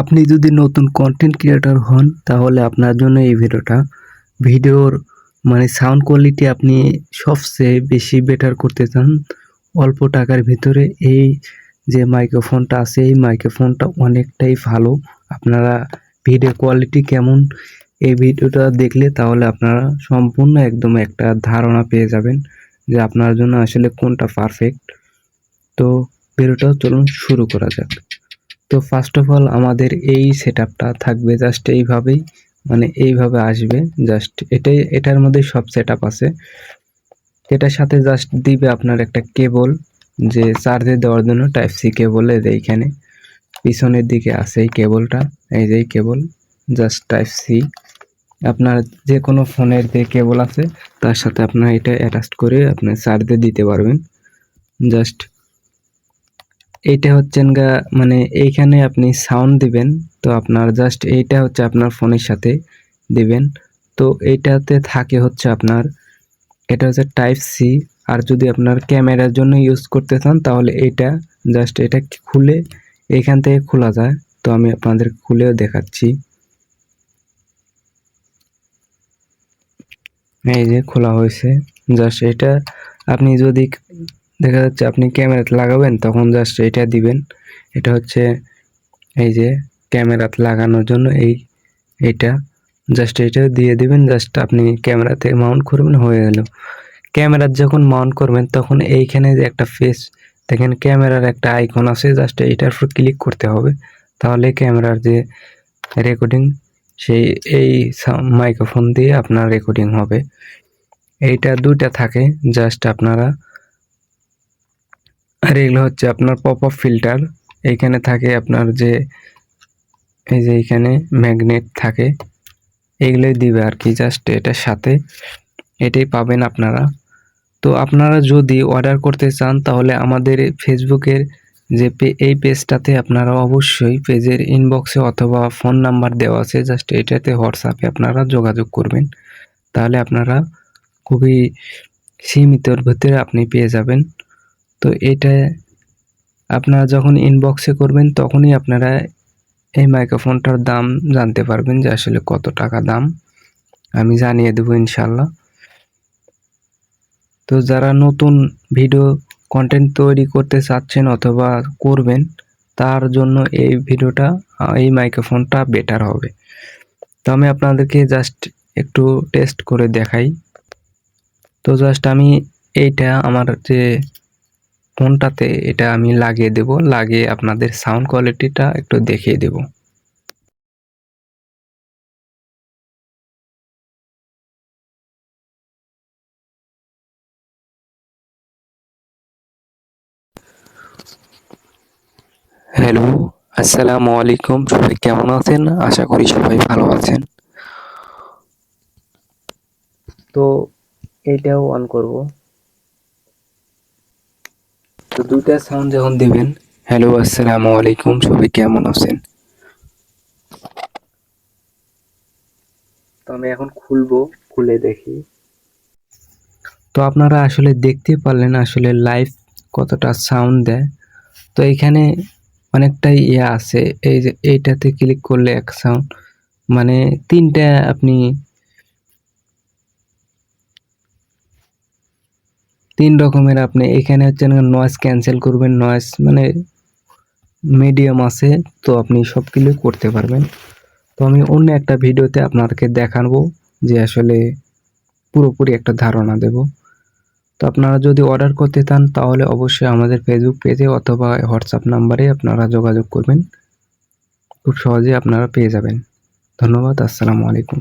আপনি যদি নতুন কন্টেন্ট ক্রিয়েটর হন তাহলে আপনার জন্য এই ভিডিওটা। ভিডিওর সাউন্ড কোয়ালিটি আপনি সবচেয়ে বেশি বেটার করতে চান অল্প টাকার ভিতরে এই যে মাইক্রোফোনটা আছে এই মাইক্রোফোনটা অনেকটাই ভালো। আপনারা ভিডিও কোয়ালিটি কেমন এই ভিডিওটা দেখলে তাহলে আপনারা সম্পূর্ণ একদম একটা ধারণা পেয়ে যাবেন যে আপনার জন্য আসলে কোনটা পারফেক্ট। তো ভিডিওটা চলুন শুরু করা যাক। তো ফার্স্ট অফ অল আমাদের এই সেটআপটা থাকবে জাস্ট এইভাবেই, এইভাবে আসবে। জাস্ট এটার মধ্যে সব সেটআপ আছে। এটার সাথে জাস্ট দিবে আপনার একটা কেবল, যে চার্জে দেওয়ার জন্য টাইপ সি কেবল। এইখানে পিছনের দিকে আছে এই কেবলটা, এই যে কেবল জাস্ট টাইপ সি। আপনার যে কোনো ফোনের যে কেবল আছে তার সাথে আপনার এটা অ্যাটাচ করে আপনি চার্জে দিতে পারবেন। জাস্ট এইটা হচ্ছেন গা এইখানে আপনি সাউন্ড দিবেন। তো আপনার জাস্ট এইটা হচ্ছে আপনার ফোনের সাথে দিবেন। তো এইটাতে থাকে হচ্ছে আপনার, এটা হচ্ছে টাইপ সি। আর যদি আপনার ক্যামেরার জন্য ইউজ করতে চান তাহলে এটা জাস্ট এটা খুলে এইখান থেকে খোলা যায়। তো আমি আপনাদের খুলেও দেখাচ্ছি। এই যে খোলা হয়েছে। জাস্ট এটা আপনি যদি দেখা যাচ্ছে আপনি ক্যামেরাতে লাগাবেন তখন জাস্ট এটা দিবেন। এটা হচ্ছে এই যে ক্যামেরাতে লাগানোর জন্য এইটা জাস্ট এটা দিয়ে দিবেন। জাস্ট আপনি ক্যামেরাতে মাউন্ট করবেন, হয়ে গেল। ক্যামেরার যখন মাউন্ট করবেন তখন এইখানে যে একটা ফেস দেখেন, ক্যামেরার একটা আইকন আছে, জাস্ট এইটার উপর ক্লিক করতে হবে। তাহলে ক্যামেরার যে রেকর্ডিং এই মাইক্রোফোন দিয়ে আপনার রেকর্ডিং হবে। এইটা দুইটা থাকে জাস্ট আপনারা। আর এগুলো হচ্ছে আপনার পপ আপ ফিল্টার। এইখানে থাকে আপনার যে এই যে এইখানে ম্যাগনেট থাকে, এগুলোই দিবে আর কি। জাস্ট এটার সাথে এটাই পাবেন আপনারা। তো আপনারা যদি অর্ডার করতে চান তাহলে আমাদের ফেসবুকের যে এই পেজটাতে আপনারা অবশ্যই পেজের ইনবক্সে অথবা ফোন নাম্বার দেওয়া আছে, জাস্ট এটাতে হোয়াটসঅ্যাপে আপনারা যোগাযোগ করবেন। তাহলে আপনারা খুবই সীমিতর ভিতরে আপনি পেয়ে যাবেন। তো এটা আপনারা যখন ইনবক্সে করবেন তখনই আপনারা এই মাইক্রোফোনটার দাম জানতে পারবেন যে আসলে কত টাকা দাম। আমি জানিয়ে দেবো ইনশাল্লাহ। তো যারা নতুন ভিডিও কন্টেন্ট তৈরি করতে চাচ্ছেন অথবা করবেন তার জন্য এই ভিডিওটা, এই মাইক্রোফোনটা বেটার হবে। তো আমি আপনাদেরকে জাস্ট একটু টেস্ট করে দেখাই। তো জাস্ট আমি এইটা আমার যে ফোনটাতে এটা আমি লাগিয়ে দেব, লাগিয়ে আপনাদের সাউন্ড কোয়ালিটিটা একটু দেখিয়ে দেব। হ্যালো, আসসালামু আলাইকুম। সবাই কেমন আছেন? আশা করি সবাই ভালো আছেন। তো এইটাও অন করব। তো দুইটা সাউন্ড যখন দিবেন, হ্যালো, আসসালামু আলাইকুম, সবাই কেমন আছেন। তো আমি এখন খুলবো, খুলে দেখি। তো আপনারা আসলে দেখতে পারলেন আসলে লাইভ কতটা সাউন্ড দেয়। তো এখানে অনেকটাই আছে। এই যে এইটাতে ক্লিক করলে এক সাউন্ড, তিনটা আপনি তিন রকমের আপনি এখানে হচ্ছে নয়েজ ক্যান্সেল করবেন, নয়েজ মিডিয়াম আছে। তো আপনি সবগুলো করতে পারবেন। তো আমি অন্য একটা ভিডিওতে আপনাদেরকে দেখাবো যে আসলে পুরোপুরি একটা ধারণা দেব। তো আপনারা যদি অর্ডার করতে চান তাহলে অবশ্যই আমাদের ফেসবুক পেজে অথবা হোয়াটসঅ্যাপ নাম্বারে আপনারা যোগাযোগ করবেন। খুব সহজে আপনারা পেয়ে যাবেন। ধন্যবাদ। আসসালামু আলাইকুম।